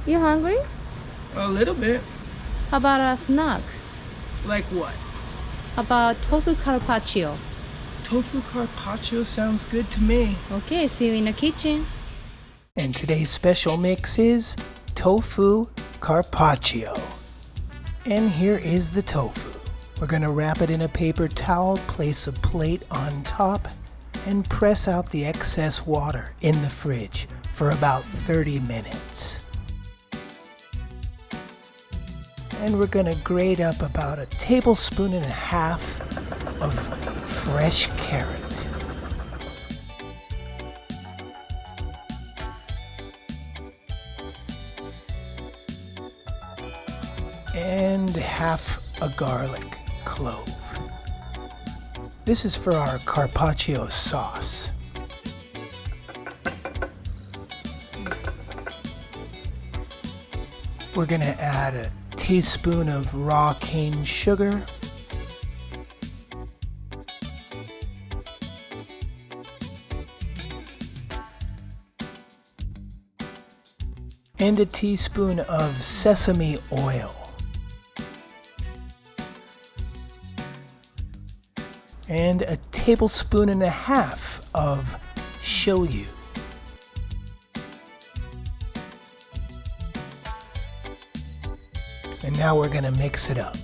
You hungry? A little bit. How about a snack? Like what? How about tofu carpaccio? Tofu Carpaccio sounds good to me. Okay, see you in the kitchen. And today's special mix is Tofu Carpaccio. And here is the tofu. We're going to wrap it in a paper towel, place a plate on top, and press out the excess water in the fridge for about 30 minutes. And we're going to grate up about 1.5 tablespoons of fresh carrot. And half a garlic clove. This is for our carpaccio sauce. We're going to add a teaspoon of raw cane sugar, and a teaspoon of sesame oil, and 1.5 tablespoons of Shoyu. And now we're going to mix it up.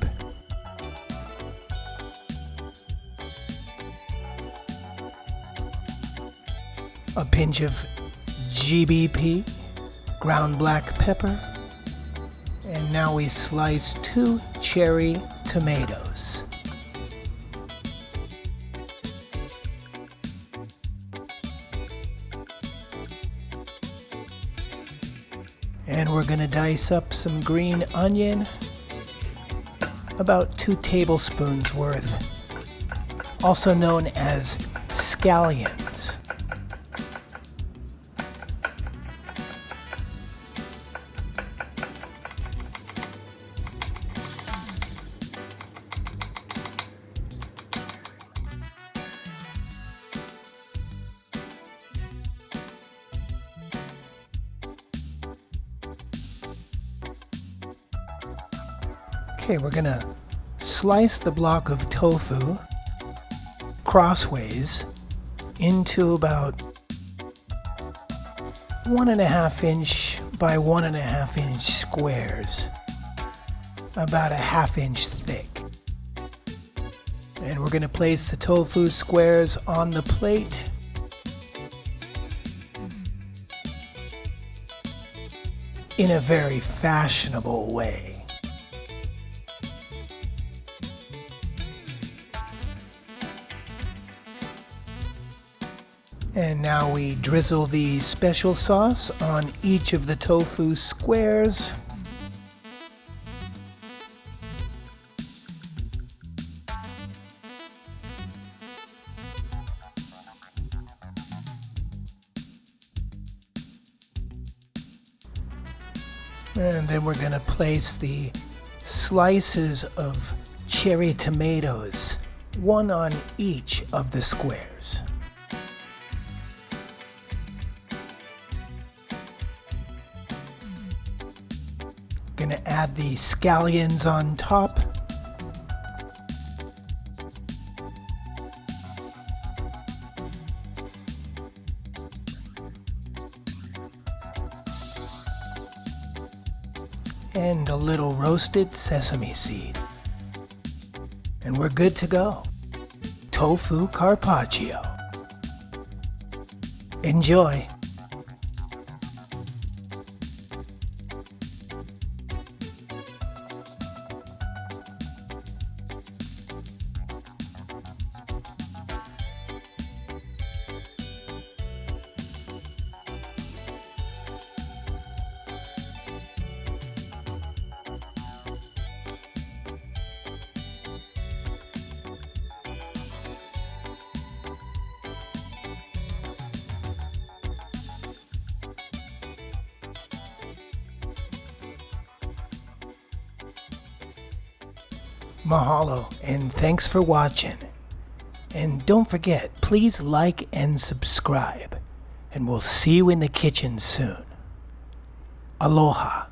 A pinch of GBP, ground black pepper, and now we slice 2 cherry tomatoes. And we're going to dice up some green onion, about 2 tablespoons worth, also known as scallions. Okay, we're gonna slice the block of tofu crossways into about 1.5 inch by 1.5 inch squares, about 1/2 inch thick. And we're gonna place the tofu squares on the plate. In a very fashionable way. And now we drizzle the special sauce on each of the tofu squares. And then we're going to place the slices of cherry tomatoes, one on each of the squares. Gonna add the scallions on top. And a little roasted sesame seed. And we're good to go. Tofu Carpaccio. Enjoy. Mahalo, and thanks for watching. And don't forget, please like and subscribe. And we'll see you in the kitchen soon. Aloha.